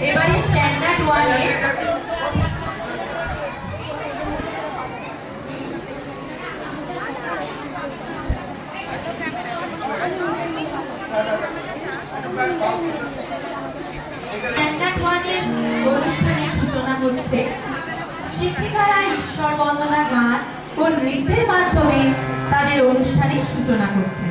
এবারে স্ট্যান্ডার্ড ওয়ানে অনুষ্ঠানের সূচনা হচ্ছে। শিক্ষিকারা ঈশ্বর বন্দনা গান ও নৃত্যের মাধ্যমে তাদের অনুষ্ঠানের সূচনা করছে।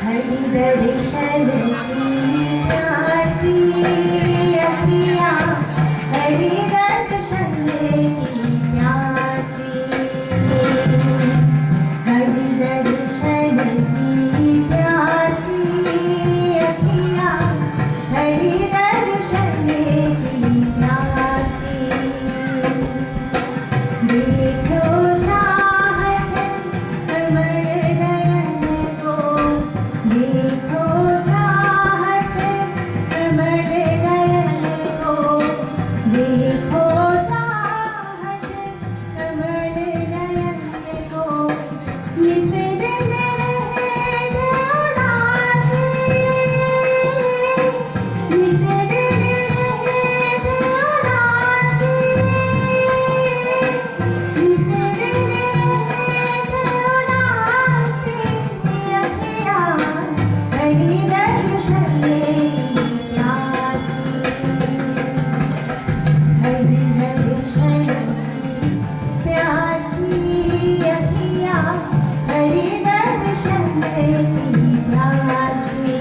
हरि दर्शन की प्यासी अखियाँ, हरि दर्शन की प्यासी, हरि दर्शन की प्यासी अखियाँ, हरि दर्शन की प्यासी। देखो चाहत अमर नयन को, देखो चाहत अमर नयन को, देखो चाहत अमर नयन को, निस दिन रहत उदासी, निस दिन रहत उदासी, निस दिन रहत उदासी अखियाँ, हरि दर्शन की प्यासी, हरि दर्शन की प्यासी अखियाँ, हरि दर्शन की प्यासी।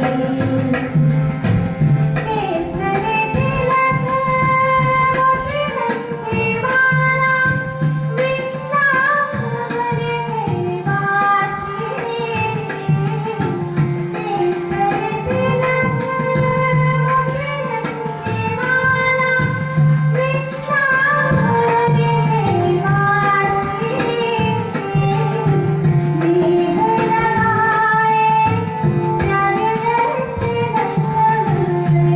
केसर तिलक मोतियन की माला, वृंदावन के वासी, केसर तिलक मोतियन की माला, वृंदावन के वासी, दीप लगाए त्याग गति न सब,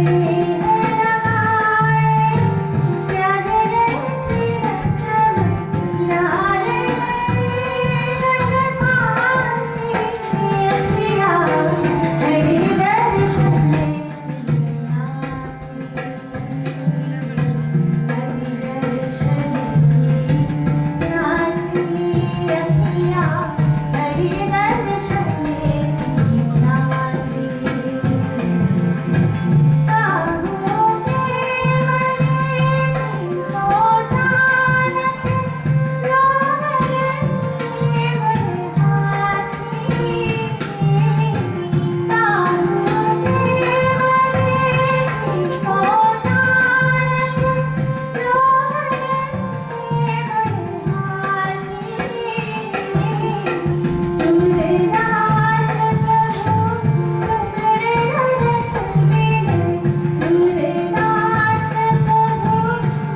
दीप लगाए त्याग गति न सब, लाल गए गल फांसी अखियाँ, हरि दर्शन की प्यासी, हरि दर्शन की प्यासी अखियाँ, हरि दर्शन की प्यासी। काहू में मने को जानत, लोगन के बरहासी, काहू में मने को जानत, लोगन के बरहासी। सूरदास प्रभु तुम्हारे रस बिन, सूरदास प्रभु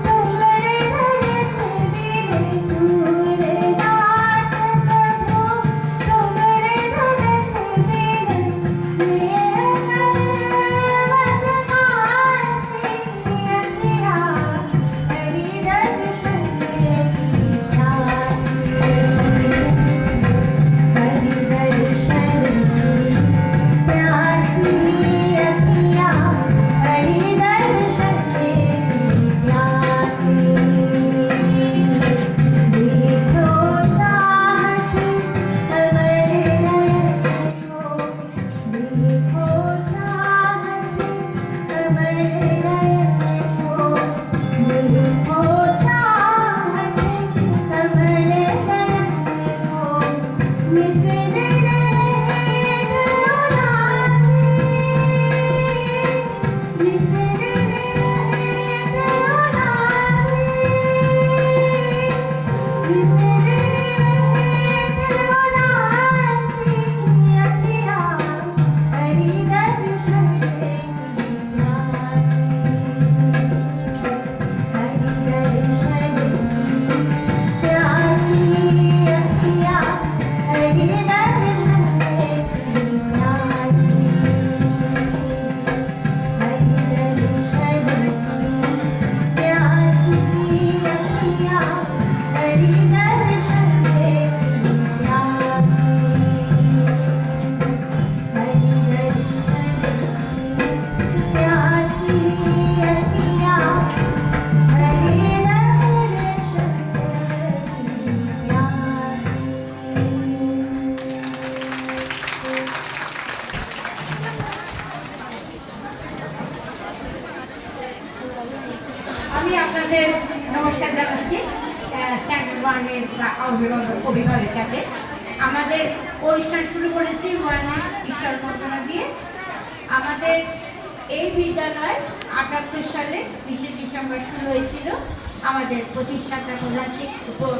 तुम्हारे रस बिन, सूरदास प्रभु तुम्हारे रस बिन, मेह कलवत कासी अखियाँ, हरि दर्शन की प्यासी, हरि दर्शन की प्यासी अखियाँ, हरि दर्शन की प्यासी। देखो चाहत अमर नयन को, देखो चाहत अमर नयन को, देखो चाहत अमर नयन को, निस दिन रहत उदासी, निस दिन रहत उदासी, निस दिन रहत उदासी अखियाँ, हरि আপনাদের নমস্কার জানাচ্ছি স্ট্যান্ডার্ড ওয়ানের অভিভাবিকাকে। আমাদের অনুষ্ঠান শুরু করেছি ওয়ানের ঈশ্বর বন্দনা দিয়ে। আমাদের এই বিদ্যালয় 78 সালে 20 ডিসেম্বর শুরু হয়েছিল। আমাদের প্রতিষ্ঠাতা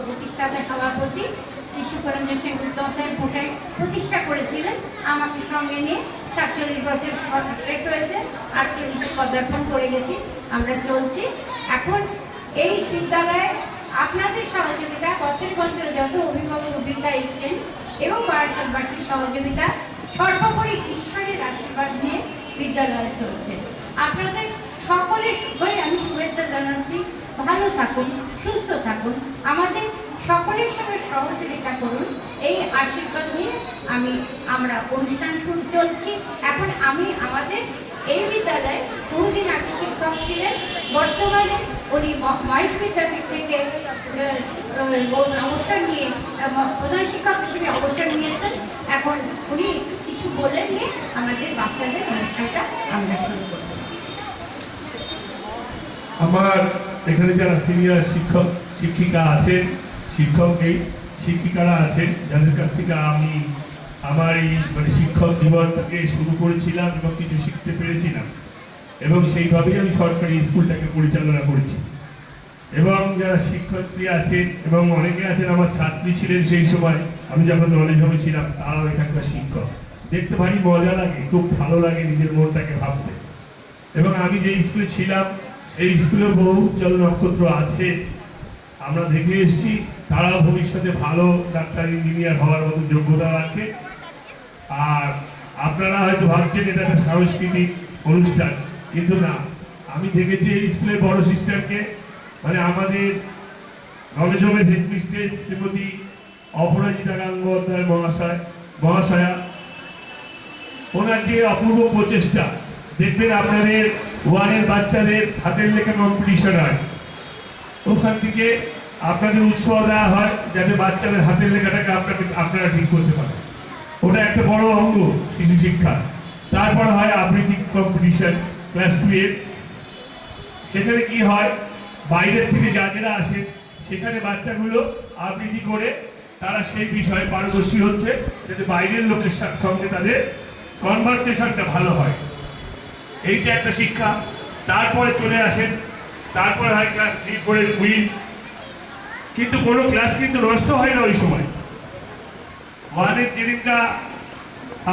প্রতিষ্ঠাতা সভাপতি শ্রী সুকরঞ্জন সেনগুপ্ত মশাই প্রতিষ্ঠা করেছিলেন। আমাকে সঙ্গে নিয়ে 47 বছর শেষ হয়েছে, 48 পদার্পণ করে গেছি, আমরা চলছি। এখন এই বিদ্যালয়ে আপনাদের সহযোগিতা, বছরে বছরে যত অভিভাবক অভিজ্ঞতা এসছেন এবং বারাসাতবাসীর সহযোগিতা, সর্বোপরি ঈশ্বরের আশীর্বাদ নিয়ে বিদ্যালয় চলছে। আপনাদের সকলের হয়ে আমি শুভেচ্ছা জানাচ্ছি। ভালো থাকুন, সুস্থ থাকুন, আমাদের সকলের সঙ্গে সহযোগিতা করুন, এই আশীর্বাদ নিয়ে আমরা অনুষ্ঠান শুরু চলছি। এখন আমি আমাদের এই বিদ্যালয়ে বহুদিন আগে শিক্ষক ছিলেন, বর্তমানে উনি মহেশ বিদ্যাপীঠ থেকে অবসর নিয়ে প্রধান শিক্ষক হিসেবে অবসর নিয়েছেন। এখন উনি একটু কিছু বলে নিয়ে আমাদের বাচ্চাদের অনুষ্ঠানটা আমরা শুরু করব। আমার এখানে যারা সিনিয়র শিক্ষক শিক্ষিকা আছেন, শিক্ষক নেই, শিক্ষিকারা আছেন, যাদের কাছ থেকে আমি আমার এই শিক্ষক জীবনটাকে শুরু করেছিলাম এবং কিছু শিখতে পেরেছিলাম, এবং সেইভাবেই আমি সরকারি স্কুলটাকে পরিচালনা করেছি। এবং যারা শিক্ষার্থী আছেন এবং অনেকে আছেন আমার ছাত্রী ছিলেন সেই সময়, আমি যখন নলেজ হোমে ছিলাম, তারাও এখানকার শিক্ষক। দেখতে ভারী মজা লাগে, খুব ভালো লাগে নিজের মনটাকে ভাবতে। এবং আমি যে স্কুলে ছিলাম সেই স্কুলে বহু উজ্জ্বল নক্ষত্র আছে, আমরা দেখে এসেছি। তারাও ভবিষ্যতে ভালো ডাক্তার ইঞ্জিনিয়ার হওয়ার মতো যোগ্যতা রাখে। আর আপনারা হয়তো ভাবছেন এটা একটা সাংস্কৃতিক অনুষ্ঠান, কিন্তু না, আমি দেখেছি এই স্কুলের বড় সিস্টারকে, আমাদের নলেজ হোমের হেডমিস্ট্রেস শ্রীমতী অপরাজিতা গঙ্গোপাধ্যায় মহাশয়া, ওনার যে অপূর্ব প্রচেষ্টা। দেখবেন আপনাদের ওয়ানের বাচ্চাদের হাতের লেখা কম্পিটিশন হয়, ওখান থেকে আপনাদের উৎসাহ দেওয়া হয় যাতে বাচ্চাদের হাতের লেখাটাকে আপনারা ঠিক করতে পারেন। ওটা একটা বড় অঙ্গ শিশু শিক্ষা। তারপর হয় আবৃত্তি কম্পিটিশন ক্লাস 2 এর। সেখানে কি হয়, বাইরের থেকে যারা আসে সেখানে বাচ্চাগুলো আবৃত্তি করে তারা সেই বিষয়ে পারদর্শী হচ্ছে, যাতে বাইরের লোকের সঙ্গে তাদের কনভারসেশনটা ভালো হয়। এইটা একটা শিক্ষা। তারপরে চলে আসেন, তারপরে হয় ক্লাস 3-4 এর কুইজ। কিন্তু কোনো ক্লাস কিন্তু নষ্ট হয় না ওই সময়। ওয়ানের যেদিনটা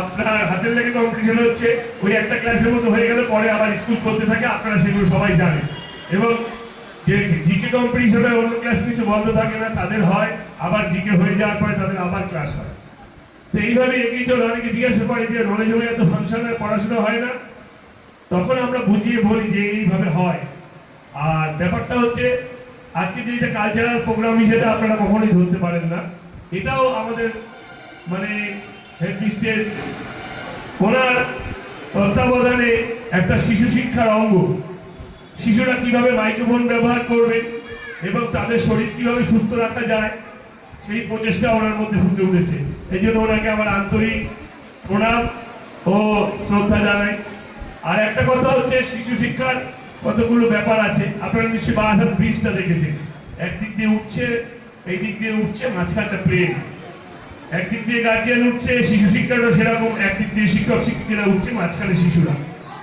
আপনার হাতের লেগে কম্পিটিশন হচ্ছে, ওই একটা ক্লাসের মতো হয়ে গেলে পরে আবার স্কুল চলতে থাকে, আপনারা সেগুলো সবাই জানেন। এবং যে জিকে কম্পিটিশন হয়, অন্য ক্লাস কিন্তু বন্ধ থাকে না, তাদের হয়, আবার জিকে হয়ে যাওয়ার পরে তাদের আবার ক্লাস হয়। তো এইভাবে এগিয়ে চলে। অনেকে জিজ্ঞাসা করে যে নলেজ হোমে এত ফাংশন হয়, পড়াশোনা হয় না? তখন আমরা বুঝিয়ে বলি যে এইভাবে হয়। আর ব্যাপারটা হচ্ছে, আজকে যে এটা কালচারাল প্রোগ্রাম হিসেবে আপনারা কখনোই ধরতে পারেন না। এটাও আমাদের হেডমিস্ট্রেস ওনার তত্ত্বাবধানে একটা শিশু শিক্ষার অঙ্গ। শিশুরা কিভাবে মাইক্রোফোন ব্যবহার করবে এবং তাদের শরীর কিভাবে সুস্থ রাখা যায়, সেই প্রচেষ্টা ওনার মধ্যে ফুটে উঠেছে। এই জন্য ওনাকে আমার আন্তরিক প্রণাম ও শ্রদ্ধা জানাই। আর একটা কথা হচ্ছে, শিশু শিক্ষার কতগুলো ব্যাপার আছে। আপনারা নিশ্চয়ই বারাসাত ব্রিজটা দেখেছেন। একদিক দিয়ে উঠছে, এই দিক দিয়ে উঠছে, মাঝখানটা প্লেন। একদিক দিয়ে গার্জিয়ান উঠছে, শিশু শিক্ষাটা সেরকম, একদিক দিয়ে শিক্ষক শিক্ষিকারা উঠছে, মাঝখানে শিশুরা।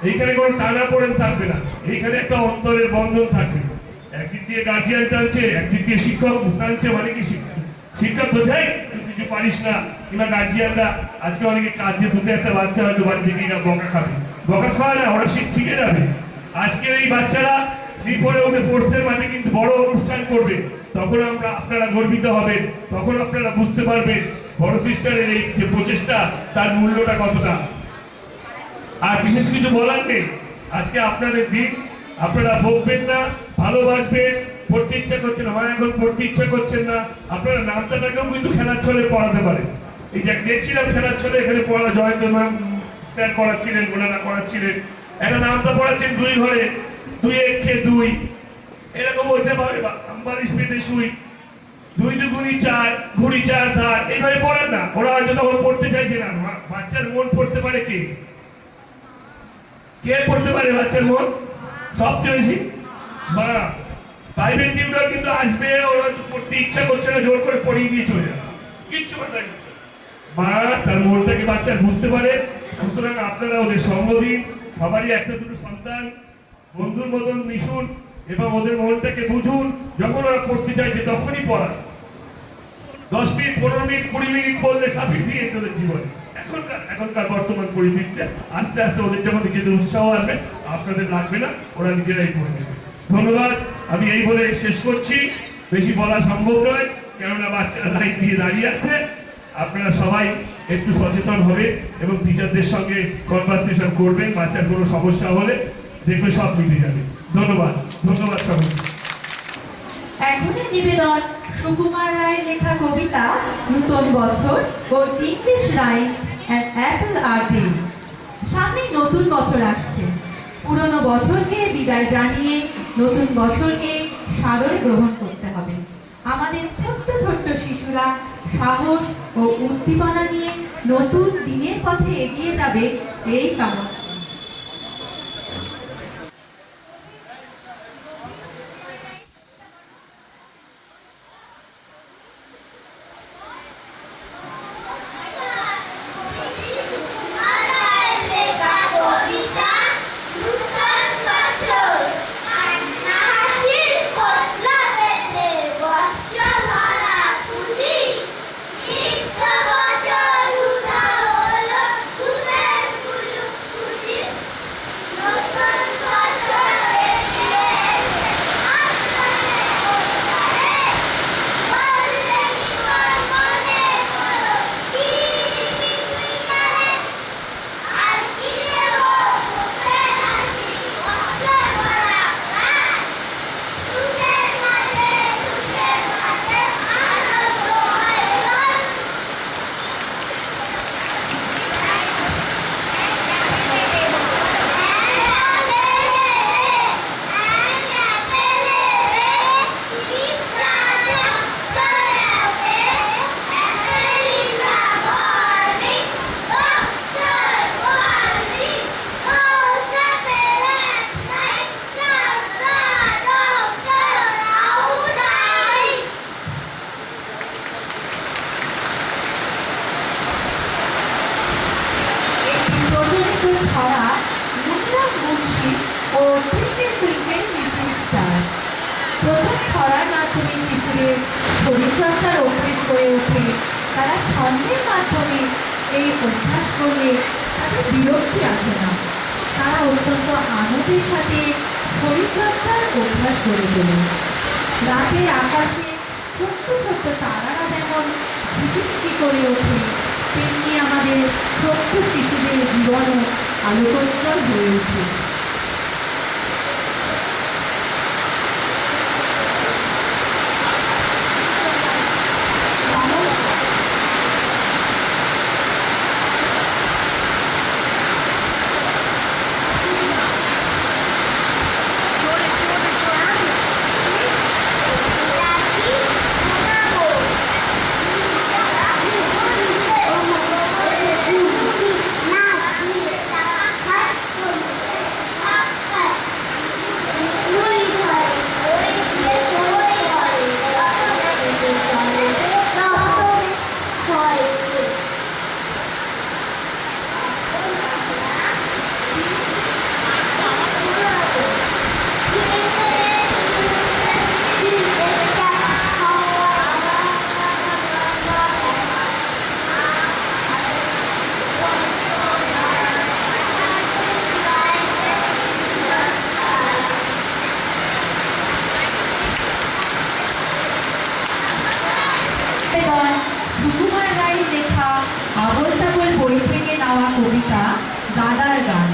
এইখানে কোনো টানা পড়েন থাকবে না, এইখানে একটা অন্তরের বন্ধন থাকবে। একদিক দিয়ে গার্জিয়ান টানছে, একদিক দিয়ে শিক্ষক টানছে। মানে কি, শিক্ষক বোঝাই কিছু পারিস না, কিংবা গার্জিয়ানরা আজকে অনেকে কাজ দিয়ে দুটো একটা বাচ্চা হয়তো বাড়ি থেকে বকা খাবে, বকা খাওয়া না, ওরা শিখে যাবে। আজকের এই বাচ্চারা 3-4 এ উঠে কোর্সের মাঠে কিন্তু বড় অনুষ্ঠান করবে, তখন আপনারা গর্বিত হবেন, তখন আপনারা বুঝতে পারবেন বড় সিস্টারের এই যে প্রচেষ্টা, তার মূল্যটা কতটা। আর বিশেষ কিছু বলার নেই, আজকে আপনাদের দিন, আপনারা ভোগবেন না, ভালোবাসবেন। পড়তে ইচ্ছা করছে না, এখন পড়তে ইচ্ছা করছেন না, আপনারা নামটাকেও কিন্তু খেলার ছলে পড়াতে পারেন। এই যে দেখছিলাম খেলার ছলে এখানে পড়া, জয়েন্দ্র ম্যাম স্যার করাচ্ছিলেন, ওনারা করাচ্ছিলেন, একটা নামটা পড়াচ্ছেন 2 ঘরে, 2 একে 2, এরকম হইতে পারে। বালিশ পেতে শুই, 2 দুগুণি 4, ঘুড়ি 4 ধার, এইভাবে পড়েন না। ওরা হয়তো তখন পড়তে চাইছে না। বাচ্চার মন পড়তে পারে কে? কে পড়তে পারে বাচ্চার মন সবচেয়ে বেশি? মা। প্রাইভেট টিউটর কিন্তু আসবে, ওরা তো পড়তে ইচ্ছা করছে না, জোর করে পড়িয়ে দিয়ে চলে যাবে, কিচ্ছু মাথা নেই। মা তার মনটাকে বাচ্চার বুঝতে পারে, সুতরাং আপনারা ওদের সঙ্গ দিন। সবারই একটা দুটো সন্তান, বন্ধুর মতন মিশুন এবং ওদের মনটাকে বুঝুন। যখন ওরা পড়তে চাইছে তখনই পড়ান। 10 মিনিট, 15 মিনিট, 20 মিনিট পড়লে সাফিসিয়েন্ট ওদের জীবনে। এখনকার বর্তমান পরিস্থিতিতে আস্তে আস্তে ওদের যখন নিজেদের উৎসাহ আসবে, আপনাদের লাগবে না, ওরা নিজেরাই পড়ে নেবে। ধন্যবাদ। আমি এই বলে শেষ করছি, বেশি বলা সম্ভব নয়, কেননা বাচ্চারা লাইন দিয়ে দাঁড়িয়ে আছে। আপনারা সবাই একটু সচেতন হবে এবং টিচারদের সঙ্গে কনভারসেশন করবেন। বাচ্চার কোনো সমস্যা হলে দেখবে সব মিটে যাবে। ধন্যবাদ, ধন্যবাদ সবাই। এখনের নিবেদন সুকুমার রায়ের লেখা কবিতা নূতন বছর ও English rhymes and apple a day. সামনেই নতুন বছর আসছে। পুরনো বছরকে বিদায় জানিয়ে নতুন বছরকে সাদরে গ্রহণ করতে হবে। আমাদের ছোট্ট ছোট্ট শিশুরা সাহস ও উদ্দীপনা নিয়ে নতুন দিনের পথে এগিয়ে যাবে, এই কামনা। ছড়া মুদ্রা মুন্সি ও টুইঙ্কেল টুইঙ্কেল লিটল স্টার। প্রথম ছড়ার মাধ্যমে শিশুদের শরীরচর্চার অভ্যেস গড়ে ওঠে। তারা ছন্দের মাধ্যমে এই অভ্যাস করলে তাদের বিরক্তি আসে না। তারা অত্যন্ত আনন্দের সাথে শরীরচর্চার অভ্যাস গড়ে তোলে। রাতের আকাশে ছোট্ট ছোট্ট তারারা যেমন ঝিকিমিকি করে ওঠে, তেমনি আমাদের ছোট্ট শিশুদের জীবনও আলোকোজ্জ্বল হয়ে ওঠে। সুকুমার রায়ের লেখা আবোল তাবোল বই থেকে নেওয়া কবিতা দাদার গান।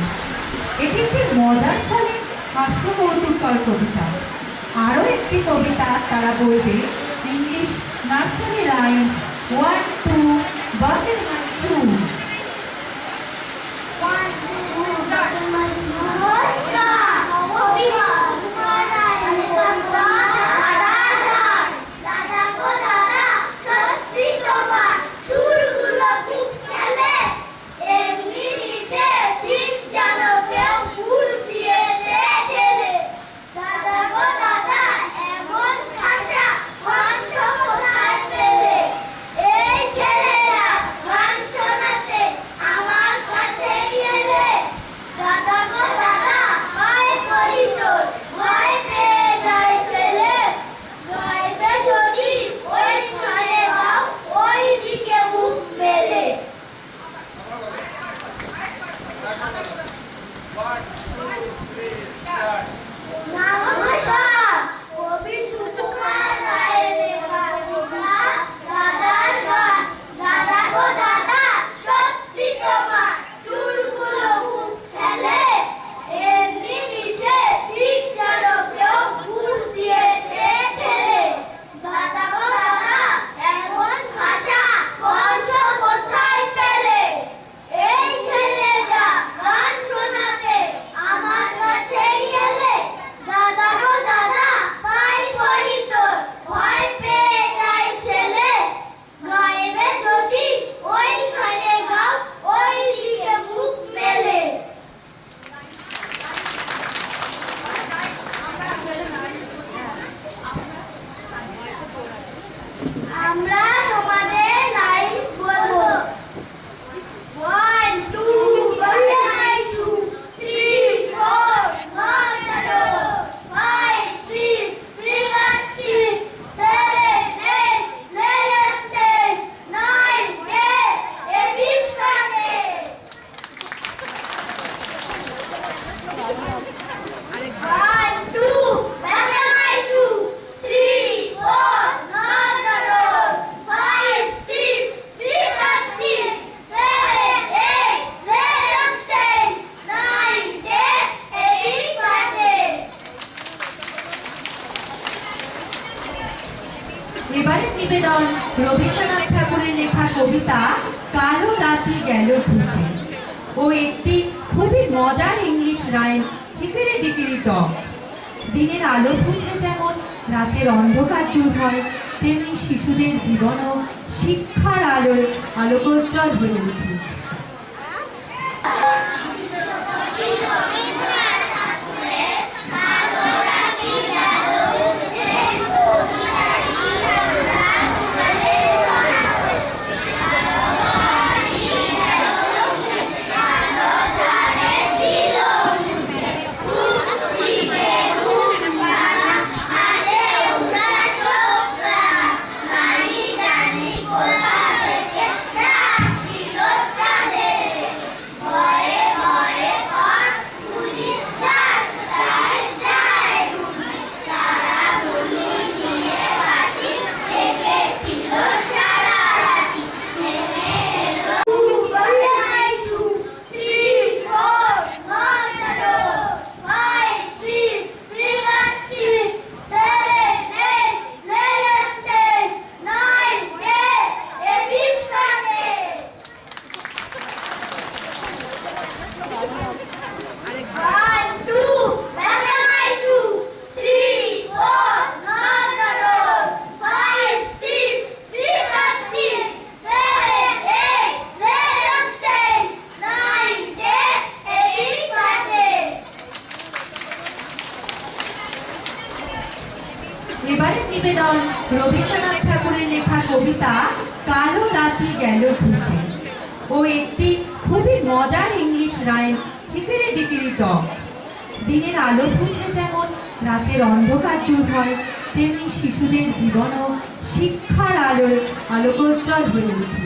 এটি একটি মজার ছলে হাস্যকৌতুকর কবিতা। আরও একটি কবিতা তারা বলবে ইংলিশ নার্সারি রাইমস 1, 2 বাকেল মাই শু। দাদা গো দাদা নমস্কার, কবি সুকুমার রায়ের লেখা কবিতা দাদার গান। দাদা গো দাদা, সত্যি তোমার সুরগুলো খুব খেলে, এমনি মিঠে ঠিক যেন কেউ ফুল দিয়েছে ঠেলে। দাদা গো দাদা, এমন ভাষা কণ্ঠ কোথায় পেলে? এই খেলে যা গান শোনাতে আমার কাছেই এলে। দাদা গো দাদা, পাই পড়ি তোর ভয় পেয়ে যায় ছেলে। গাইবে যদি ওইখানে গাও, ওই দিকে মুখ মেলে। আমরা তোমাদের লাইন বলবো। 1 2 বলে আইসু, 3 4 নয় চলো, 5 6 7 6 7 8 11 10 9 10 এ বিগ ফ্যামিলি। 1 2 বলে আইসু, 3 4 নয় চলো, 5 6 7 6 7 8 11 10 9 10 এ বিগ ফ্যামিলি। এবারে নিবেদন রবীন্দ্রনাথ ঠাকুরের লেখা কবিতা কালো রাতি গেল ঘুচে ও একটি খুবই মজার ইংলিশ রাইম হিকিরি ডিকিরি টক। দিনের আলো ফুটলে যেমন রাতের অন্ধকার দূর হয়, তেমনি শিশুদের জীবনও শিক্ষার আলোয় আলোকোজ্জ্বল হয়ে ওঠে। আসে উষার চোখটা, নাই জানি কোথা থেকে ডাক দিল চাঁদে। ভয়ে ভয়ে ঘর খুঁজি, চাঁদ যায় যায় বুঝি। তারা বলি নিয়ে বাতি, লেগেছিল সারা রাতি। নেমে এলো বলে আইসু, 3 4 নয় চলো, 5 6 7 6 7 8 11 10 9 10 এ বিগ ফ্যামিলি। 1 2 বলে আইসু, 3 4 নয় চলো, 5 6 7 6 7 8 11 10 9 10 এ বিগ ফ্যামিলি। এবারে নিবেদন রবীন্দ্রনাথ ঠাকুরের লেখা কবিতা কালো রাতি গেল ঘুচে ও একটি খুবই মজার ইংলিশ রাইম হিকিরি ডিকিরি টক। দিনের আলো ফুটলে যেমন রাতের অন্ধকার দূর হয়, তেমনি শিশুদের জীবনও শিক্ষার আলোয় আলোকোজ্জ্বল হয়ে ওঠে।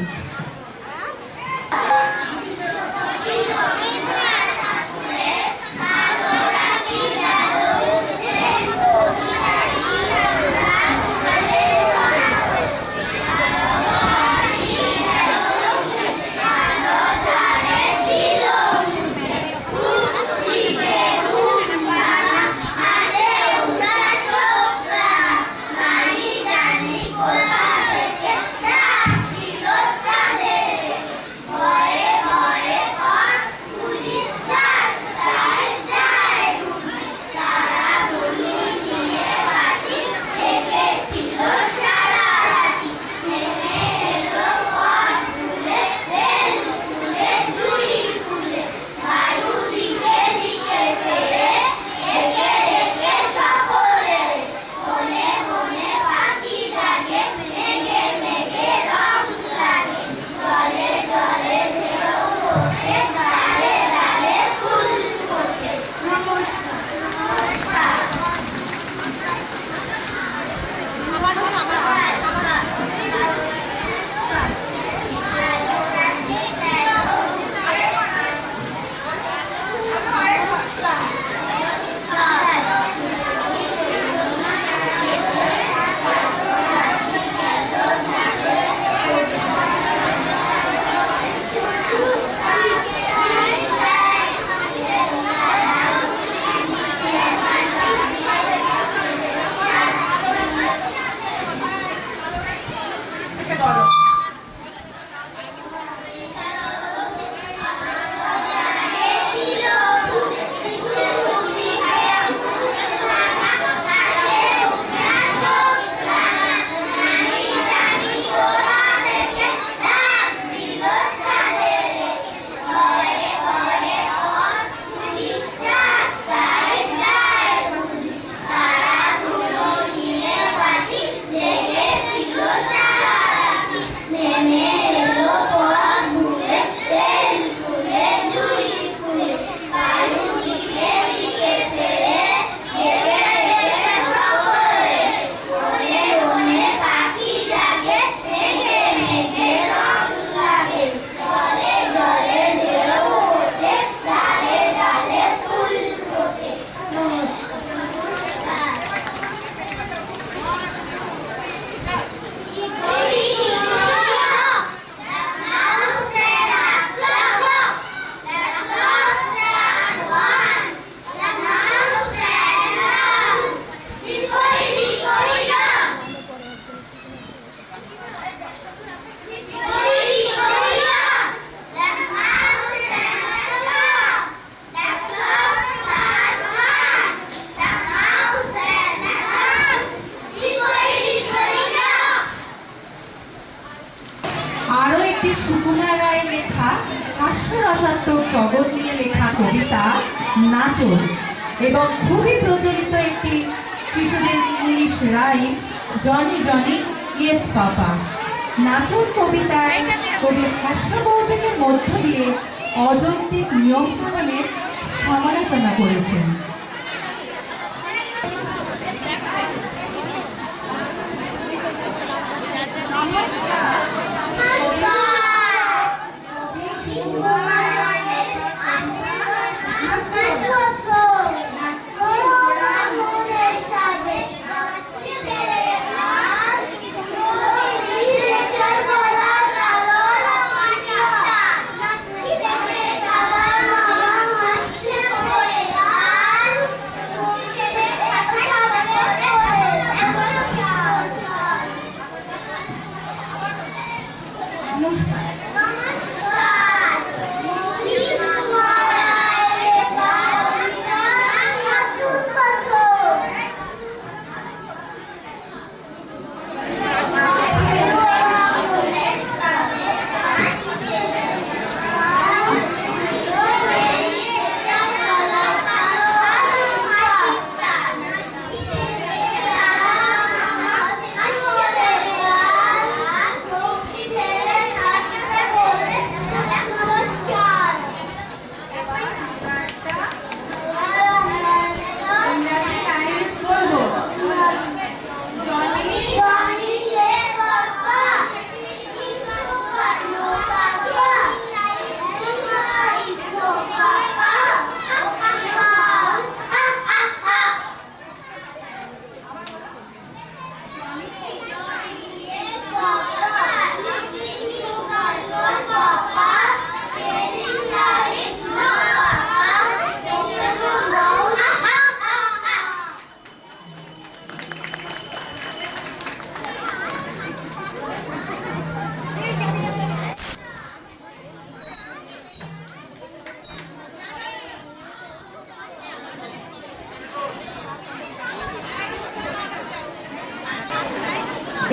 আসে উষার চোখটা, নাই জানি কোথা থেকে ডাক দিল কবিতা নাচন এবং খুবই প্রচলিত একটি শিশুদের English rhymes Johnny Johnny yes papa. নাচন কবিতায় কবি হাস্যকৌতুকের মধ্য দিয়ে অযৌক্তিক নিয়মকানুনের সমালোচনা করেছেন।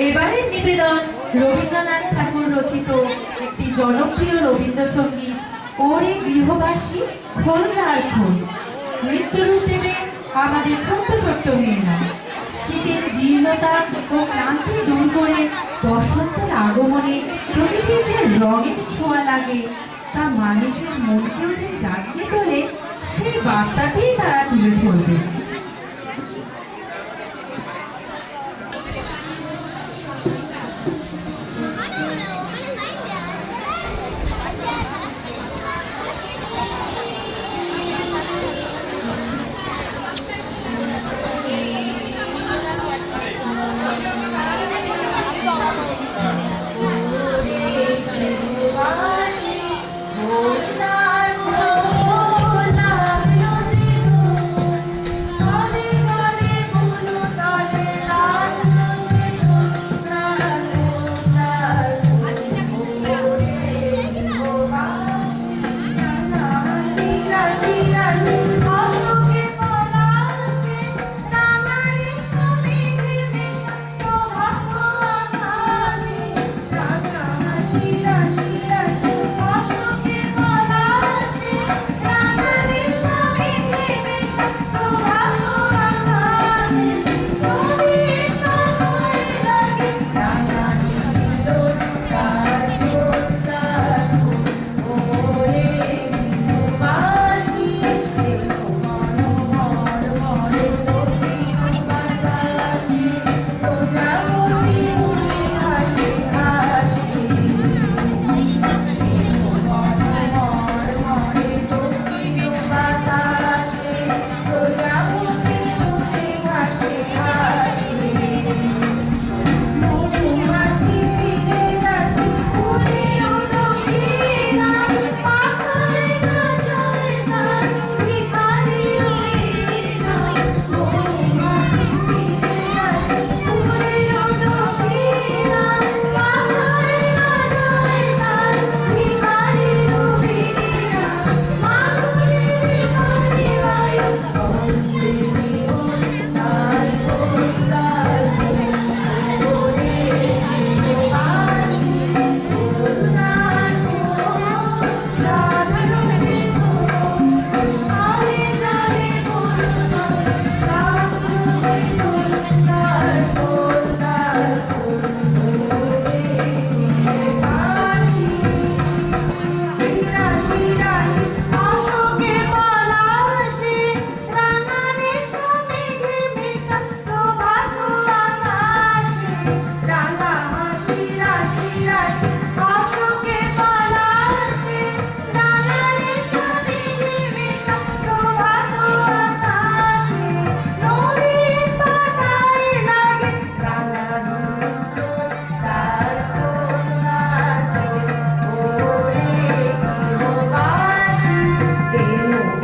এবারের নিবেদন রবীন্দ্রনাথ ঠাকুর রচিত একটি জনপ্রিয় রবীন্দ্রসঙ্গীত ওরে গৃহবাসী খোলনার খোল। নৃত্যরূপ দেবে আমাদের ছোট্ট ছোট্ট মেয়েরা। শীতের জীর্ণতা ও ক্লান্তি দূর করে বসন্তের আগমনে প্রকৃতির যে রঙের ছোঁয়া লাগে তা মানুষের মনকেও যে জাগিয়ে তোলে সেই বার্তাটিই তারা তুলে ধরবে। Oh,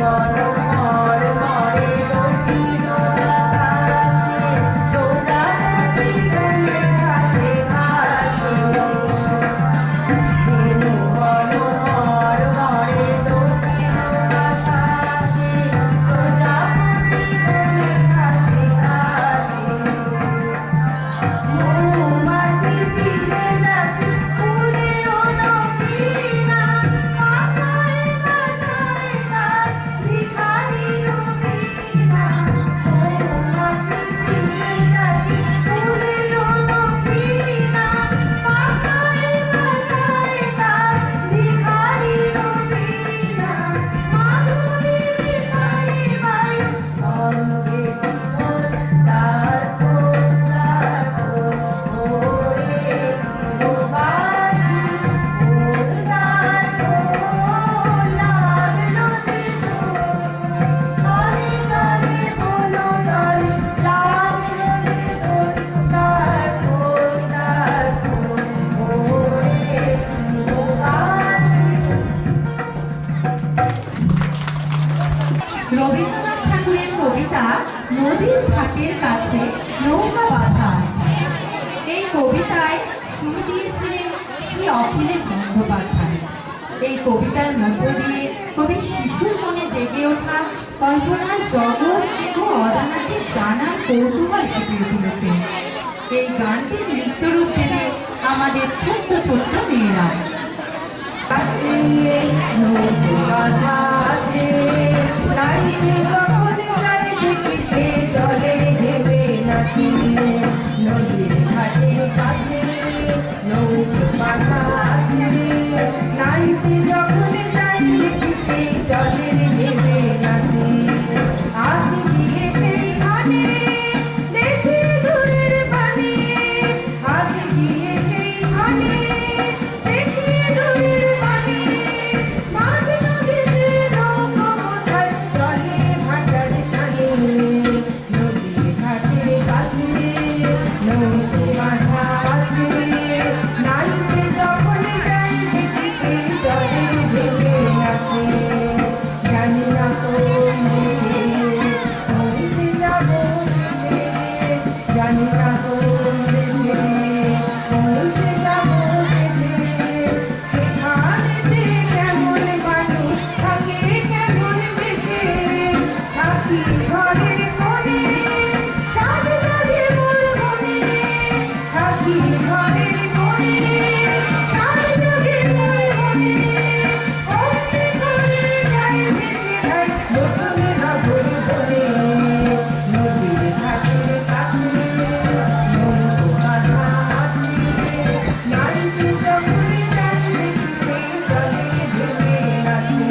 মনোহর ঘরে দক্ষিণ আকাশে প্রজাপতি ফুলে ঘাসে ঘাসে মনোহর ঘরে দক্ষিণ আকাশে প্রজাপতি ফুলে ঘাসে ঘাসে মৌমাছি ফিরে যাচ্ছে উড়ে ও দক্ষিণা পাখায় বাজায় তার ঝিকারি রবিনা মৌমাছি ফিরে যাচ্ছে উড়ে ও দক্ষিণা পাখায় বাজায় তার ঝিকারি রবিনা মাধুরী ভিখারি বায়ু সঙ্গে বিমল তার রবীন্দ্রনাথ ঠাকুরের কবিতা নদীর ঘাটের কাছে নৌকা বাঁধা আছে। এই কবিতায় সুর দিয়েছিলেন শ্রী অখিলেশ বন্দ্যোপাধ্যায়। এই কবিতার মধ্য দিয়ে কবি শিশুর মনে জেগে ওঠা কল্পনার জগৎ ও অজানাকে জানার কৌতূহল ফুটিয়ে তুলেছেন। এই গানটির নৃত্যরূপ দেবে আমাদের ছোট্ট ছোট্ট মেয়েরা। আছে নৌকো বাঁধা আছে নাইতে যখন যাই দেখি সে জলে ঢেবে নাচি নদীর ঘাটের কাছে নৌকো বাঁধা আছে নাইতে যখন যাই দেখি সে জলে ঢেবে নাচি আজ গিয়ে সেই ঘাটে দেখি দূরের পানি আজ গিয়ে সেই ঘাটে দেখি দূরের পানি মাঝ নদীতে নৌকো কোথায় চলে ভাটার টানে নদীর ঘাটের কাছে নৌকো বাঁধা আছে নাইতে যখন যাই দেখি সেই জলে ঢেবে নাচে জানি না কোন দেশে পৌঁছে যাব শেষে জানি না কোন দেশে পৌঁছে যাব শেষে সেখানেতে কেমন মানুষ থাকে কেমন বেশে থাকি ঘরের কোণে সাত জাগে মোর মনে থাকি ঘরের কোণে সাত জাগে মোর মনে অমনি করে যাই ভেসে ভাই নতুন নগর বনে নদীর ঘাটের কাছে নৌকো বাঁধা আছে নাইতে যখন যাই দেখি সেই জলে ঢেবে নাচে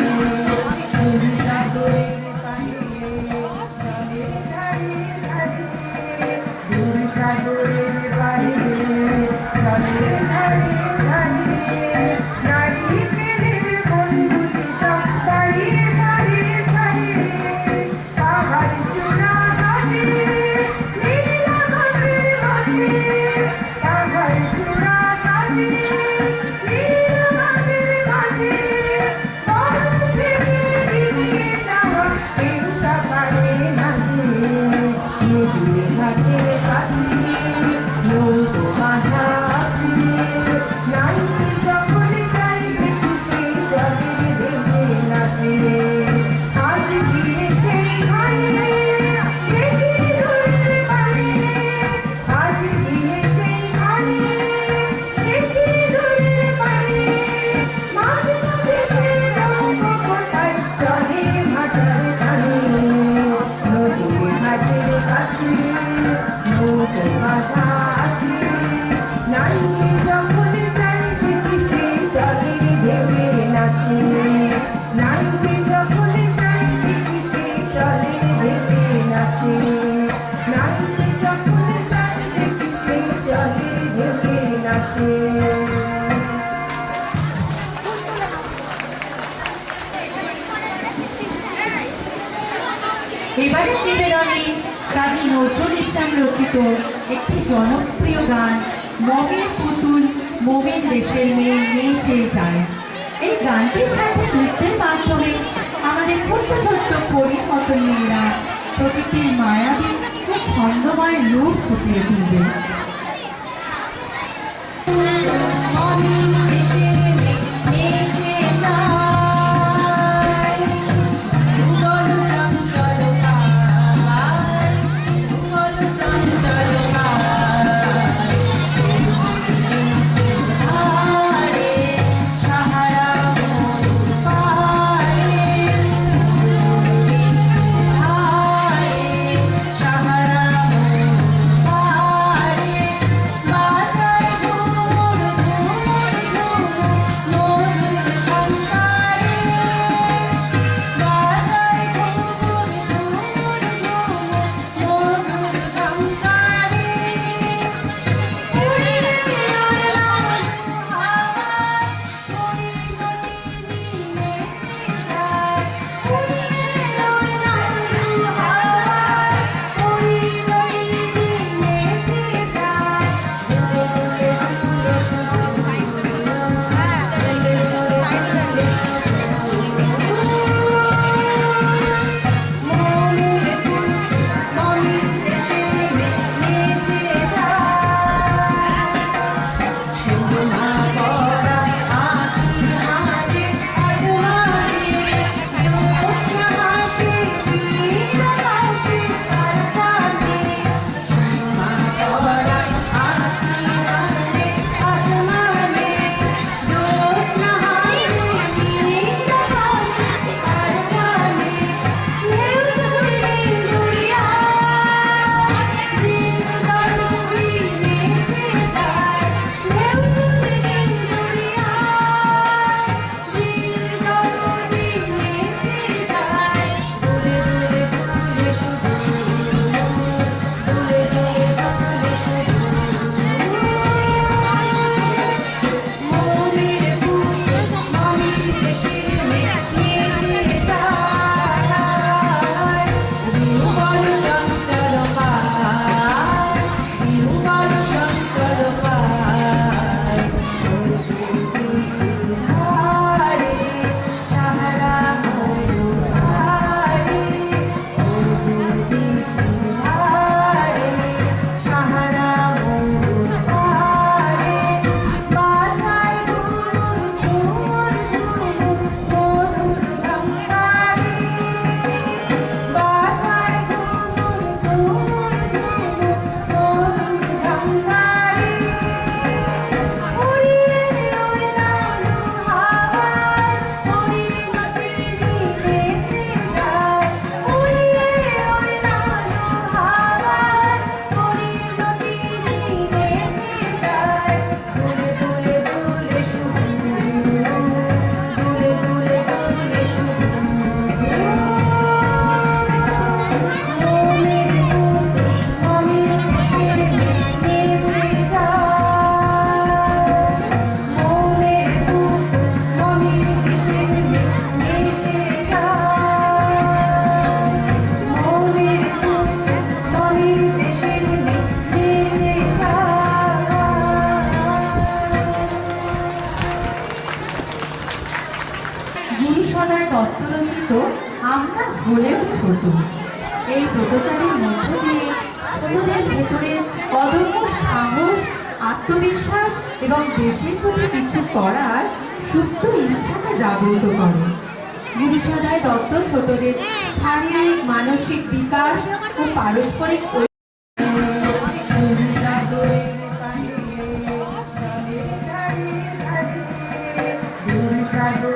সাগরের ধারে ধারে সাগরের পারে নারিকেলের বনগুলি সব দাঁড়িয়ে সারি সারি পাহাড় চূড়া সাজে নীল আকাশের মাঝে পাহাড় চূড়া সাজে নীল আকাশের মাঝে বরফ থেকে ডিঙিয়ে যাওয়া কেউটা পারে নাচে নদীর ঘাটের কাছে নৌকো বাঁধা আছে নাইতে যখন যাই দেখি সেই জলের ঢেবে নাচে আজ গিয়ে সেই ঘাটে দেখি দূরের পানে আজ গিয়ে সেই ঘাটে দেখি দূরের পানে মাঝ নদীতে নৌকো কোথায় চলে ভাটার টানে নদীর ঘাটের কাছে নৌকো বাঁধা আছে নাইতে যখন যাই দেখি সেই জলে ঢেবে নাচে নাইতে যখন যাই দেখি সেই জলে ঢেবে নাচে নাইতে যখন যাই দেখি সেই জলে ঢেবে নাচে। এবারে নিবেদনে কাজী নজরুল ইসলাম রচিত একটি জনপ্রিয় গান মমের পুতুল মোমের দেশের মেয়ে মেয়ে চেয়ে যায়। এই গানটির সাথে নৃত্যের মাধ্যমে আমরা আমাদের ছোট্ট ছোট্ট পরীর মতো মেয়েরা প্রকৃতির মায়াবী ও ছন্দময় রূপ ফুটিয়ে তুলবে। গুরুসদয় দত্ত রচিত আমরা হলেও ছোট এই ব্রতচারীর মধ্য দিয়ে ছোটদের ভেতরে অদম্য সাহস, আত্মবিশ্বাস এবং দেশের প্রতি কিছু করার সুপ্ত ইচ্ছাকে জাগ্রত করে। গুরুসদয় দত্ত ছোটদের শারীরিক, মানসিক বিকাশ ও পারস্পরিক সাজি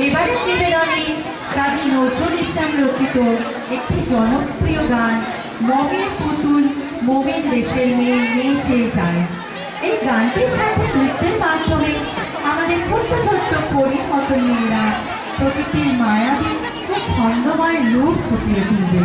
এবারের নিবেদনে কাজী নজরুল ইসলাম রচিত একটি জনপ্রিয় গান মমের পুতুল মোমের দেশের মেয়ে নেচে যায়। এই গানটির সাথে নৃত্যের মাধ্যমে আমাদের ছোট্ট ছোট্ট পরীর মতন মেয়েরা প্রকৃতির মায়াবী ও ছন্দময় রূপ ফুটিয়ে তুলবে।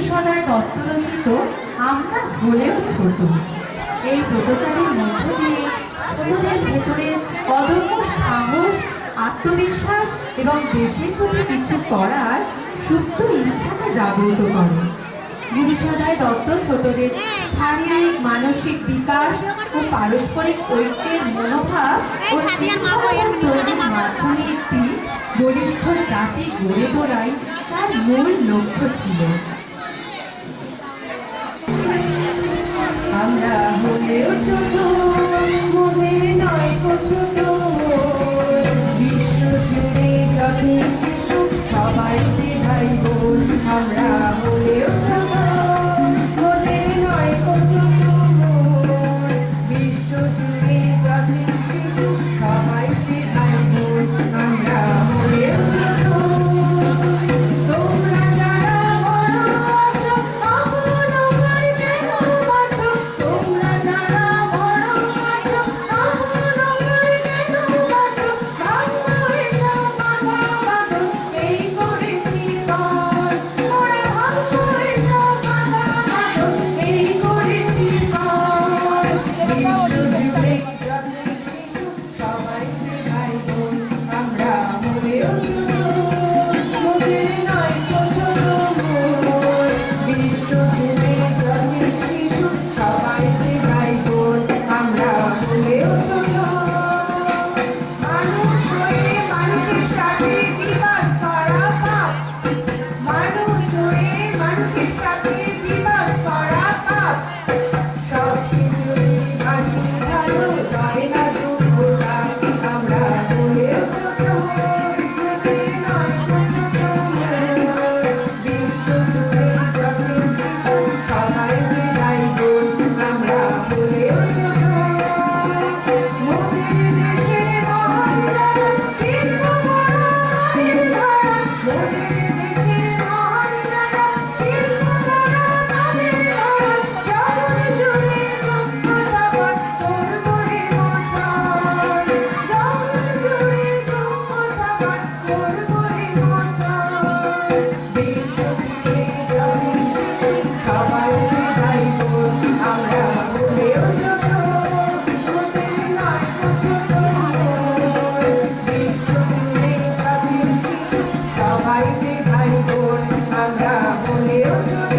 সদয় দত্ত রচিত আমরা হলেও ছোট এই ব্রতচারীর মধ্য দিয়ে ছোটদের ভেতরে অদম্য সাহস, আত্মবিশ্বাস এবং দেশের প্রতি কিছু করার সুপ্ত ইচ্ছাকে জাগ্রত করে। গুরু সদয় দত্ত ছোটদের শারীরিক মানসিক বিকাশ ও পারস্পরিক ঐক্যের মনোভাব ও চিন্তাভাবনা তৈরির মাধ্যমে একটি বলিষ্ঠ জাতি গড়ে তোলাই তার মূল লক্ষ্য ছিল। আমরা হলেও ছোট, মনে নয় ছোট, বিশ্ব জুড়ে যত শিশু সবাই যে ভাই বোন। আমরা হলেও ছোট, মনে নয় ছোট, বিশ্ব জুড়ে যত শিশু সবাই যে ভাই বোন। আমরা হলেও ছোট, তোমরা যারা বড় আছো আপন ভাই কেন বাঁচো, তোমরা যারা ভাই বোন আমরা হলেও ছোট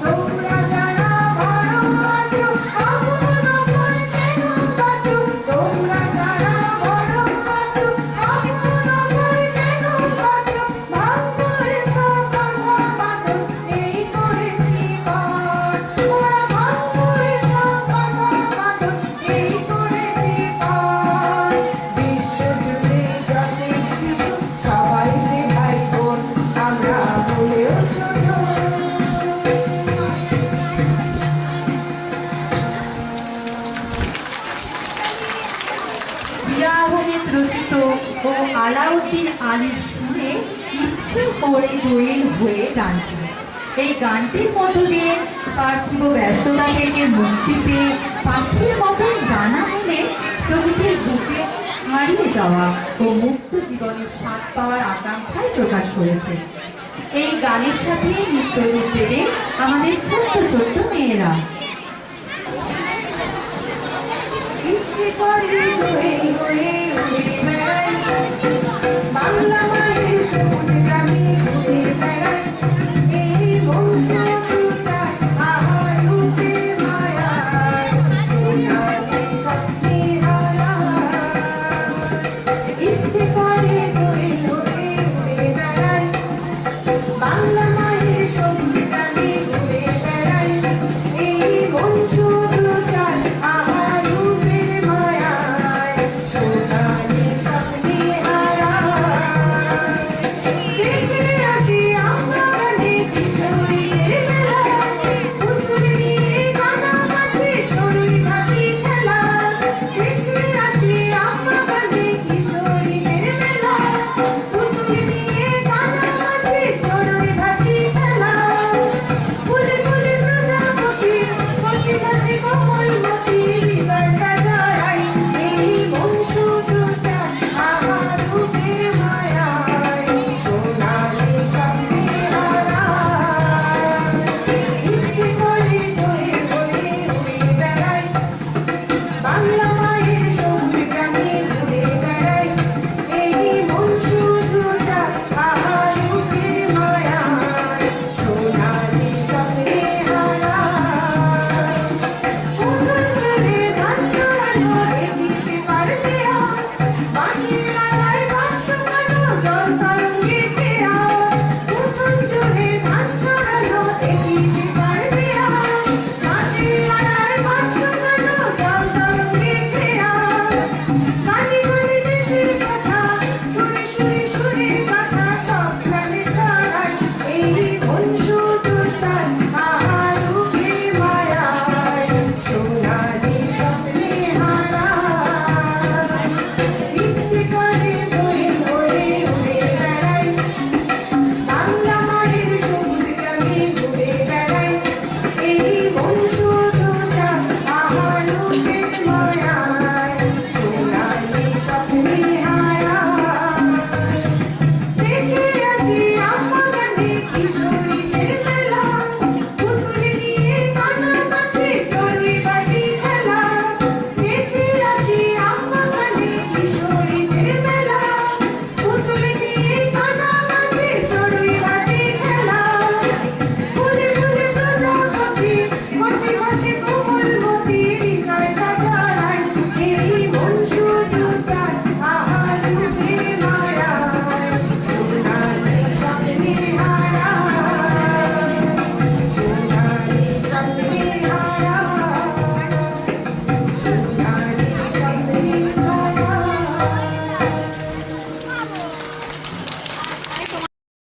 তোমরা যারা বড় আছো আপন আপন যেন বাঁচো তোমরা যারা বড় আছো আপন আপন যেন বাঁচো ভাঙবো এসব বাঁধা বাঁধন এই করেছি পার ওরা ভাঙবো এসব বাঁধা বাঁধন এই করেছি পার বিশ্বজুড়ে যত শিশু সবাই যে ভাই বোন আমরা হলেও ছোট জিয়া আহমেদ রচিত ও আলাউদ্দিন আলীর সুরে ইচ্ছে করে দোয়েল হয়ে গানটি এই গানটির মধ্য দিয়ে পার্থিব ব্যস্ততা থেকে মুক্তি পেয়ে পাখির মতন ডানা মেলে প্রকৃতির বুকে হারিয়ে যাওয়া ও মুক্ত জীবনের স্বাদ পাওয়ার আকাঙ্ক্ষায় প্রকাশ করেছে এই গানের সাথে নৃত্য রূপ দেবে আমাদের ছোট্ট ছোট্ট মেয়েরা। ইচ্ছে করে দোয়েল হয়ে উড়ে বেড়াই বাংলা মায়ের সবুজ গ্রামে ঘুরে বেড়াই এই বংশ চায় আহার রূপে মায়া সোনালি স্বপ্নে হারা ইচ্ছে করে দোয়েল হয়ে উড়ে বেড়াই বাংলা মায়ের সবুজ গ্রামে ঘুরে বেড়াই এই বংশ চায় আহার রূপে মায়ায় সোনালি স্বপ্নে হারা দেখে আসি আমরা গানে কিশোরীদের মেলা পুতুল নিয়ে কানামাছি চড়ুই ভাতি খেলা দেখে আসি আমরা গানে কিশোরীদের মেলা পুতুল নিয়ে কানামাছি চড়ুই ভাতি খেলা ফুলে ফুলে প্রজাপতি কচি ঘাসে কোমলমতি হৃদয় কাজারাই এই মন শুধু চায় আহার রূপে মায়ায় সোনালি স্বপ্নে হারা ইচ্ছে করে দোয়েল হয়ে উড়ে বেড়াই বাংলা মায়ের সবুজ গ্রামে ঘুরে বেড়াই এই মন শুধু চায় আহার রূপে মায়ায় সোনালি স্বপ্নে হারা উঠোন ছেড়ে ধান চড়ানো এগিয়ে পারতে আর বাঁশির আলায় বাঁশ শুকানো জল তরঙ্গে খেয়া উঠোন ছেড়ে ধান চড়ানো এগিয়ে পারতে আর বাঁশির আলায় বাঁশ শুকানো জল তরঙ্গে খেয়া গানে গানে দেশের কথা সুরে সুরে সুরে কথা সব প্রাণে ছড়ায় এই মন শুধু চায় আহার রূপে মায়ায় সোনালি স্বপ্নে হারা ইচ্ছে করে দোয়েল হয়ে উড়ে বেড়াই বাংলা মায়ের সবুজ গ্রামে ঘুরে বেড়াই এই মন শুধু চায় আহার রূপে মায়ায় সোনালি স্বপ্নে হারা দেখে আসি আমরা গানে কিশোরীদের মেলা পুতুল নিয়ে কানামাছি চড়ুই ভাতি খেলা দেখে আসি আমরা গানে কিশোরীদের